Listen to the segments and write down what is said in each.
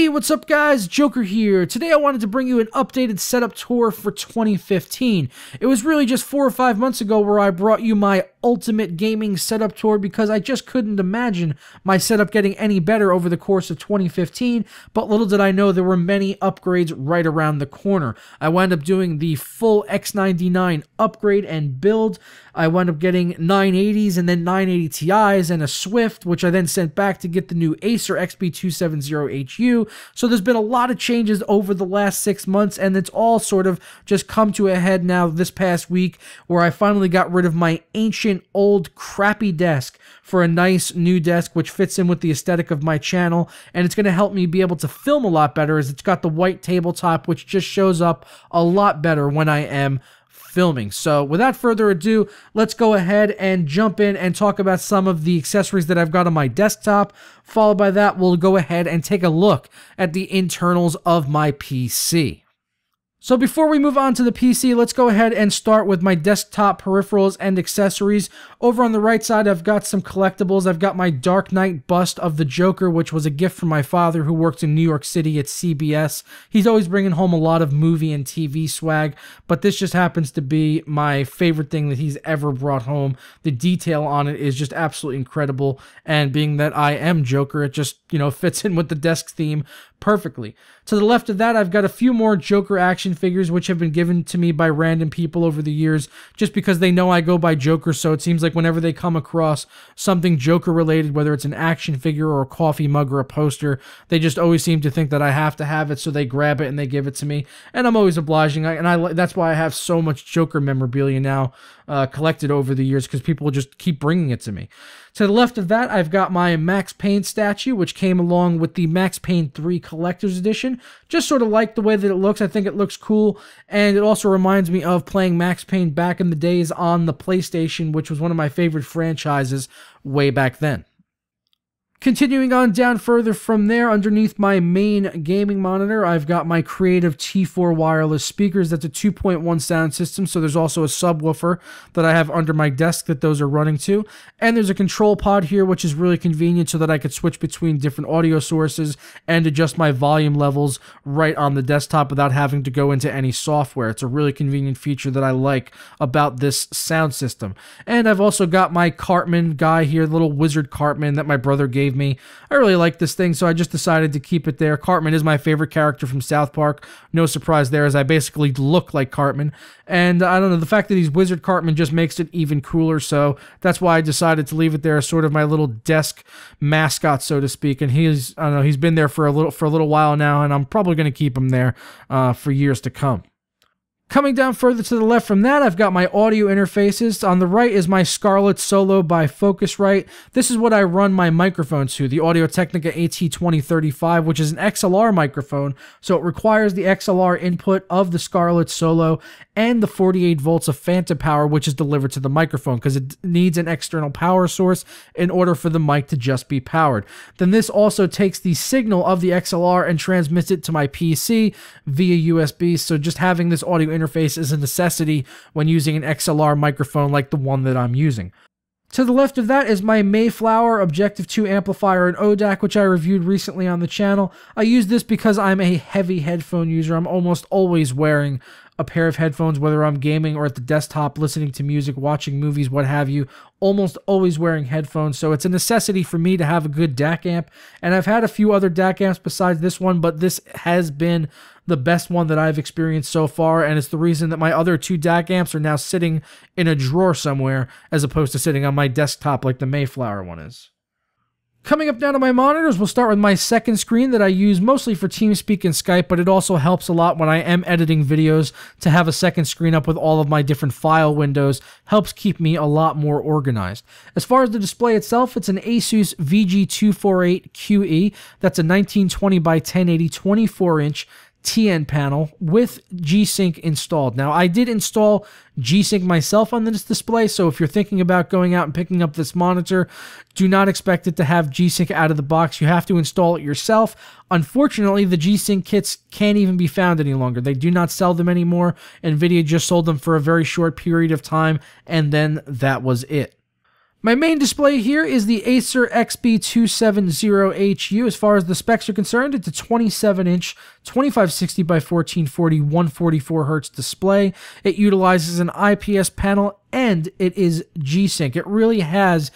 Hey, what's up guys? Joker here. Today I wanted to bring you an updated setup tour for 2015. It was really just 4 or 5 months ago where I brought you my ultimate gaming setup tour because I just couldn't imagine my setup getting any better over the course of 2015, but little did I know there were many upgrades right around the corner. I wound up doing the full X99 upgrade and build. I wound up getting 980s and then 980 Ti's and a Swift, which I then sent back to get the new Acer XB270HU. So there's been a lot of changes over the last 6 months, and it's all sort of just come to a head now this past week where I finally got rid of my ancient, old, crappy desk for a nice new desk which fits in with the aesthetic of my channel, and it's going to help me be able to film a lot better as it's got the white tabletop which just shows up a lot better when I am filming. So without further ado, let's go ahead and jump in and talk about some of the accessories that I've got on my desktop. Followed by that, we'll go ahead and take a look at the internals of my PC. So before we move on to the PC, let's go ahead and start with my desktop peripherals and accessories. Over on the right side, I've got some collectibles. I've got my Dark Knight bust of the Joker, which was a gift from my father who worked in New York City at CBS. He's always bringing home a lot of movie and TV swag, but this just happens to be my favorite thing that he's ever brought home. The detail on it is just absolutely incredible, and being that I am Joker, it just, fits in with the desk theme perfectly. To the left of that, I've got a few more Joker action figures which have been given to me by random people over the years just because they know I go by Joker, so it seems like whenever they come across something Joker related, whether it's an action figure or a coffee mug or a poster, they just always seem to think that I have to have it, so they grab it and they give it to me, and I'm always obliging, that's why I have so much Joker memorabilia now collected over the years, because people just keep bringing it to me. To the left of that, I've got my Max Payne statue, which came along with the Max Payne 3 Collector's Edition. Just sort of like the way that it looks. I think it looks cool, and it also reminds me of playing Max Payne back in the days on the PlayStation, which was one of my favorite franchises way back then. Continuing on down further from there, underneath my main gaming monitor, I've got my Creative T4 wireless speakers. That's a 2.1 sound system, so there's also a subwoofer that I have under my desk that those are running to. And there's a control pod here, which is really convenient so that I could switch between different audio sources and adjust my volume levels right on the desktop without having to go into any software. It's a really convenient feature that I like about this sound system. And I've also got my Cartman guy here, the little wizard Cartman that my brother gave me. I really like this thing, so I just decided to keep it there. Cartman is my favorite character from South Park. No surprise there, as I basically look like Cartman. And I don't know, the fact that he's Wizard Cartman just makes it even cooler, so that's why I decided to leave it there as sort of my little desk mascot, so to speak. And he's, I don't know, he's been there for a little while now, and I'm probably going to keep him there for years to come. Coming down further to the left from that, I've got my audio interfaces. On the right is my Scarlett Solo by Focusrite. This is what I run my microphone to, the Audio-Technica AT2035, which is an XLR microphone, so it requires the XLR input of the Scarlett Solo and the 48 volts of phantom power, which is delivered to the microphone, because it needs an external power source in order for the mic to just be powered. Then this also takes the signal of the XLR and transmits it to my PC via USB, so just having this audio interface is a necessity when using an XLR microphone like the one that I'm using. To the left of that is my Mayflower Objective 2 amplifier and ODAC, which I reviewed recently on the channel. I use this because I'm a heavy headphone user. I'm almost always wearing a pair of headphones, whether I'm gaming or at the desktop, listening to music, watching movies, what have you, almost always wearing headphones, so it's a necessity for me to have a good DAC amp, and I've had a few other DAC amps besides this one, but this has been the best one that I've experienced so far, and it's the reason that my other 2 DAC amps are now sitting in a drawer somewhere, as opposed to sitting on my desktop like the Mayflower one is. Coming up now to my monitors, we'll start with my second screen that I use mostly for TeamSpeak and Skype, but it also helps a lot when I am editing videos to have a second screen up with all of my different file windows. Helps keep me a lot more organized. As far as the display itself, it's an Asus VG248QE. That's a 1920 by 1080 24-inch TN panel with G-Sync installed. Now, I did install G-Sync myself on this display, so if you're thinking about going out and picking up this monitor, do not expect it to have G-Sync out of the box. You have to install it yourself. Unfortunately, the G-Sync kits can't even be found any longer. They do not sell them anymore. NVIDIA just sold them for a very short period of time, and then that was it. My main display here is the Acer XB270HU. As far as the specs are concerned, it's a 27-inch, 2560 by 1440, 144Hz display. It utilizes an IPS panel, and it is G-Sync. It really has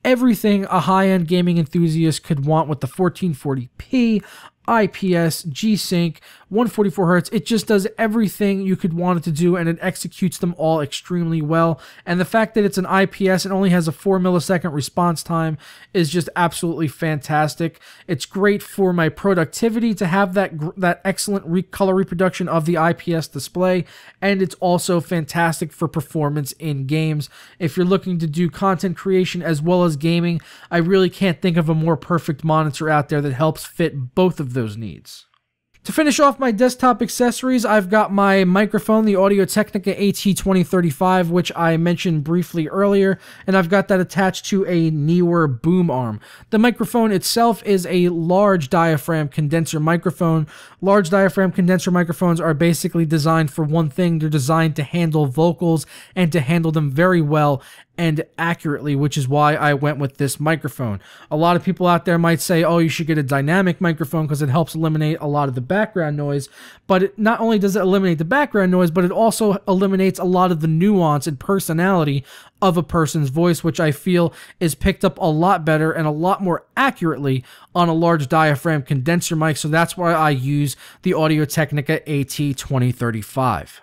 everything a high-end gaming enthusiast could want with the 1440p, IPS, G-Sync, 144Hz. It just does everything you could want it to do, and it executes them all extremely well. And the fact that it's an IPS and only has a 4-millisecond response time is just absolutely fantastic. It's great for my productivity to have that excellent color reproduction of the IPS display, and it's also fantastic for performance in games. If you're looking to do content creation as well as gaming, I really can't think of a more perfect monitor out there that helps fit both of those needs. To finish off my desktop accessories, I've got my microphone, the Audio-Technica AT2035, which I mentioned briefly earlier, and I've got that attached to a Neewer boom arm. The microphone itself is a large diaphragm condenser microphone. Large diaphragm condenser microphones are basically designed for one thing. They're designed to handle vocals and to handle them very well and accurately, which is why I went with this microphone. A lot of people out there might say, oh, you should get a dynamic microphone because it helps eliminate a lot of the background noise, but not only does it eliminate the background noise, but it also eliminates a lot of the nuance and personality of a person's voice, which I feel is picked up a lot better and a lot more accurately on a large diaphragm condenser mic, so that's why I use the Audio-Technica AT2035.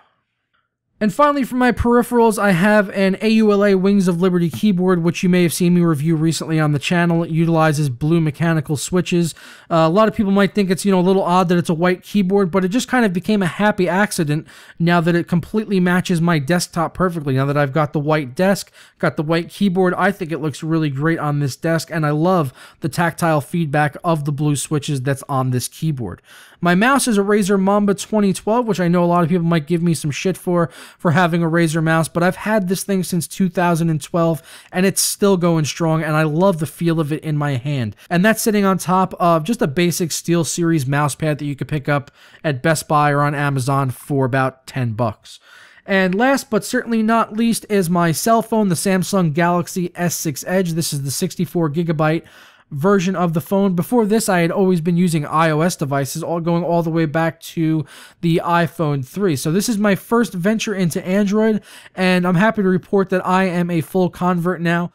And finally, for my peripherals, I have an AULA Wings of Liberty keyboard, which you may have seen me review recently on the channel. It utilizes blue mechanical switches. A lot of people might think it's, a little odd that it's a white keyboard, but it just kind of became a happy accident now that it completely matches my desktop perfectly. Now that I've got the white desk, got the white keyboard, I think it looks really great on this desk, and I love the tactile feedback of the blue switches that's on this keyboard. My mouse is a Razer Mamba 2012, which I know a lot of people might give me some shit for having a Razer mouse, but I've had this thing since 2012, and it's still going strong, and I love the feel of it in my hand. And that's sitting on top of just a basic SteelSeries mouse pad that you could pick up at Best Buy or on Amazon for about $10. And last but certainly not least is my cell phone, the Samsung Galaxy S6 Edge. This is the 64GB version of the phone. Before this, I had always been using iOS devices, going all the way back to the iPhone 3. So this is my first venture into Android, and I'm happy to report that I am a full convert now.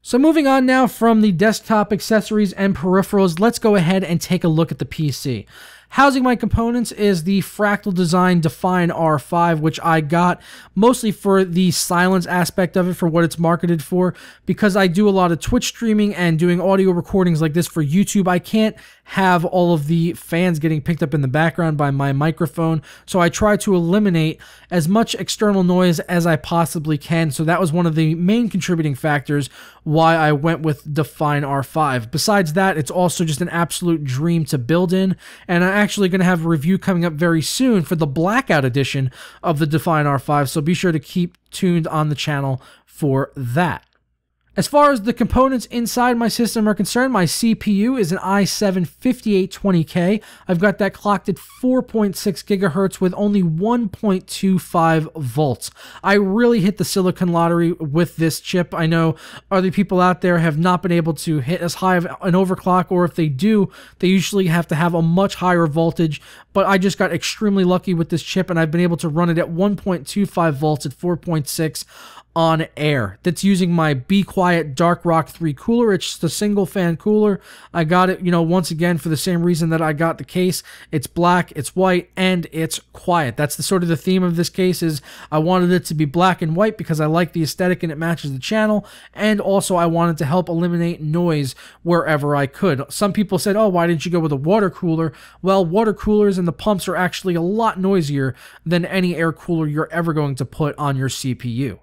So moving on now from the desktop accessories and peripherals, let's go ahead and take a look at the PC. Housing my components is the Fractal Design Define R5, which I got mostly for the silence aspect of it, for what it's marketed for. Because I do a lot of Twitch streaming and doing audio recordings like this for YouTube, I can't have all of the fans getting picked up in the background by my microphone, so I try to eliminate as much external noise as I possibly can. So that was one of the main contributing factors why I went with Define R5. Besides that, it's also just an absolute dream to build in, and I'm actually going to have a review coming up very soon for the Blackout edition of the Define R5, so be sure to keep tuned on the channel for that. As far as the components inside my system are concerned, my CPU is an i7-5820K. I've got that clocked at 4.6 gigahertz with only 1.25 volts. I really hit the silicon lottery with this chip. I know other people out there have not been able to hit as high of an overclock, or if they do, they usually have to have a much higher voltage, but I just got extremely lucky with this chip, and I've been able to run it at 1.25 volts at 4.6 on air. That's using my Be Quiet Dark Rock 3 cooler. It's the single fan cooler. I got it, once again for the same reason that I got the case. It's black, it's white, and it's quiet. That's the sort of the theme of this case. Is I wanted it to be black and white because I like the aesthetic and it matches the channel, and also I wanted to help eliminate noise wherever I could. Some people said, oh, why didn't you go with a water cooler? Well, water coolers and the pumps are actually a lot noisier than any air cooler you're ever going to put on your CPU.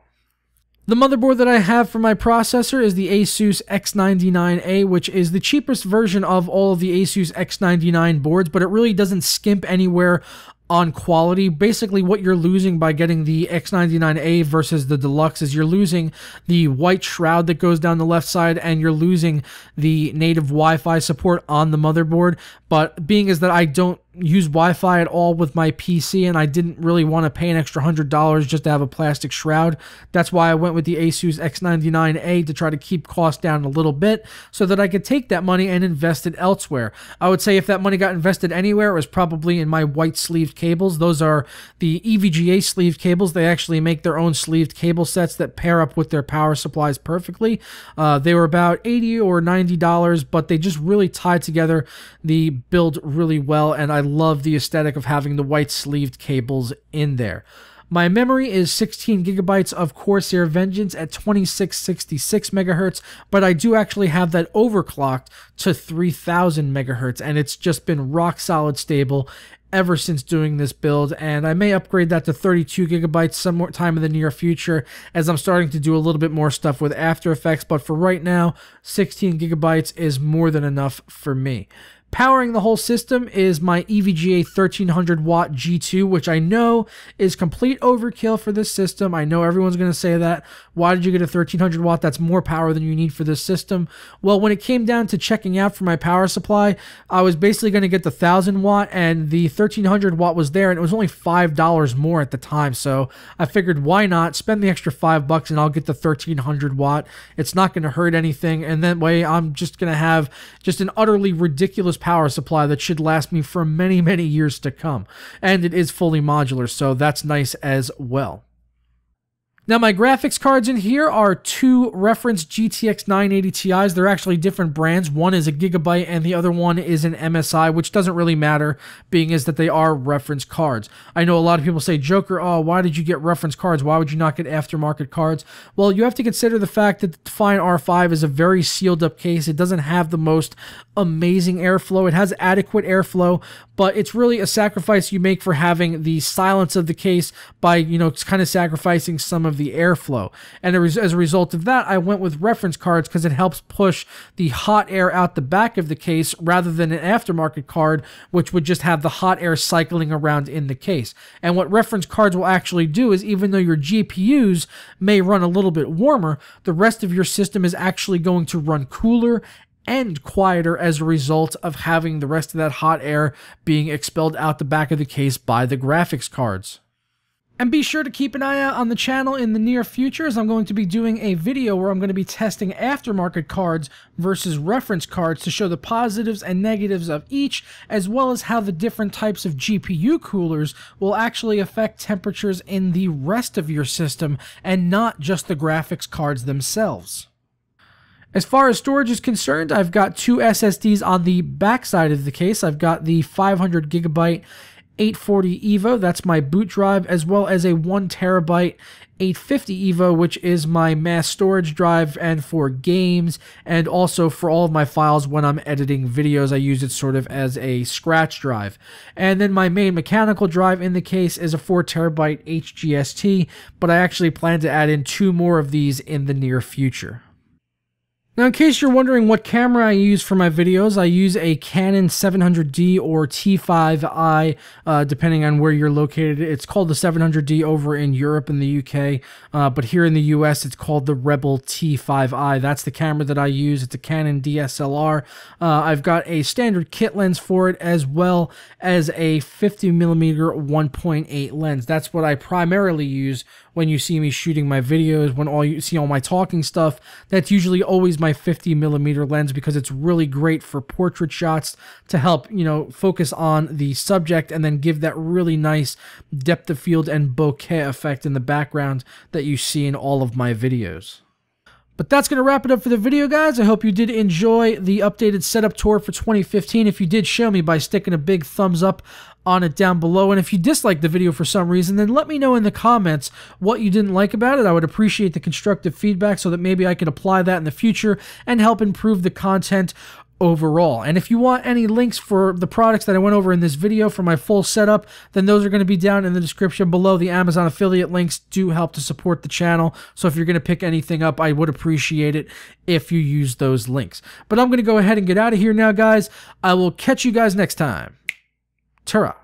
The motherboard that I have for my processor is the Asus X99A, which is the cheapest version of all of the Asus X99 boards, but it really doesn't skimp anywhere on quality. Basically, what you're losing by getting the X99A versus the Deluxe is you're losing the white shroud that goes down the left side, and you're losing the native Wi-Fi support on the motherboard. but being is that I don't use Wi-Fi at all with my PC, and I didn't really want to pay an extra $100 just to have a plastic shroud. That's why I went with the Asus X99A to try to keep costs down a little bit so that I could take that money and invest it elsewhere. I would say if that money got invested anywhere, it was probably in my white sleeved cables. Those are the EVGA sleeved cables. They actually make their own sleeved cable sets that pair up with their power supplies perfectly. They were about $80 or $90, but they just really tied together the build really well, and I love the aesthetic of having the white sleeved cables in there. My memory is 16 gigabytes of Corsair Vengeance at 2666 megahertz, but I do actually have that overclocked to 3000 megahertz, and it's just been rock solid stable ever since doing this build, and I may upgrade that to 32 gigabytes some more time in the near future as I'm starting to do a little bit more stuff with After Effects, but for right now, 16 gigabytes is more than enough for me. Powering the whole system is my EVGA 1300 watt G2, which I know is complete overkill for this system. I know everyone's going to say that. Why did you get a 1300 watt? That's more power than you need for this system. Well, when it came down to checking out for my power supply, I was basically going to get the 1000 watt, and the 1300 watt was there, and it was only $5 more at the time. So I figured, why not spend the extra $5 and I'll get the 1300 watt. It's not going to hurt anything, and that way I'm just going to have just an utterly ridiculous power supply that should last me for many, many years to come. And it is fully modular, so that's nice as well. Now, my graphics cards in here are two reference GTX 980 Ti's. They're actually different brands. One is a Gigabyte and the other one is an MSI, which doesn't really matter, being is that they are reference cards. I know a lot of people say, Joker, oh, why did you get reference cards? Why would you not get aftermarket cards? Well, you have to consider the fact that the Define R5 is a very sealed up case. It doesn't have the most amazing airflow. It has adequate airflow, but it's really a sacrifice you make for having the silence of the case by, you know, kind of sacrificing some of the airflow. And as a result of that, I went with reference cards because it helps push the hot air out the back of the case rather than an aftermarket card, which would just have the hot air cycling around in the case. And what reference cards will actually do is, even though your GPUs may run a little bit warmer, the rest of your system is actually going to run cooler and quieter as a result of having the rest of that hot air being expelled out the back of the case by the graphics cards. And be sure to keep an eye out on the channel in the near future, as I'm going to be doing a video where I'm going to be testing aftermarket cards versus reference cards to show the positives and negatives of each, as well as how the different types of GPU coolers will actually affect temperatures in the rest of your system and not just the graphics cards themselves. As far as storage is concerned, I've got two SSDs on the back side of the case. I've got the 500 gigabyte 840 EVO, that's my boot drive, as well as a 1 terabyte 850 EVO, which is my mass storage drive, and for games and also for all of my files when I'm editing videos, I use it sort of as a scratch drive. And then my main mechanical drive in the case is a 4 terabyte HGST, but I actually plan to add in 2 more of these in the near future. Now, in case you're wondering what camera I use for my videos, I use a Canon 700D or T5i, depending on where you're located. It's called the 700D over in Europe and the UK, but here in the US, it's called the Rebel T5i. That's the camera that I use. It's a Canon DSLR. I've got a standard kit lens for it, as well as a 50mm 1.8 lens. That's what I primarily use when you see me shooting my videos. When you see all my talking stuff, that's usually always my 50mm lens, because it's really great for portrait shots to help, you know, focus on the subject and then give that really nice depth of field and bokeh effect in the background that you see in all of my videos. But that's going to wrap it up for the video, guys. I hope you did enjoy the updated setup tour for 2015. If you did, show me by sticking a big thumbs up on it down below. And if you disliked the video for some reason, then let me know in the comments what you didn't like about it. I would appreciate the constructive feedback so that maybe I can apply that in the future and help improve the content overall. And if you want any links for the products that I went over in this video for my full setup, then those are going to be down in the description below. The Amazon affiliate links do help to support the channel, so if you're going to pick anything up, I would appreciate it if you use those links. But I'm going to go ahead and get out of here now, guys. I will catch you guys next time. Ta-ra.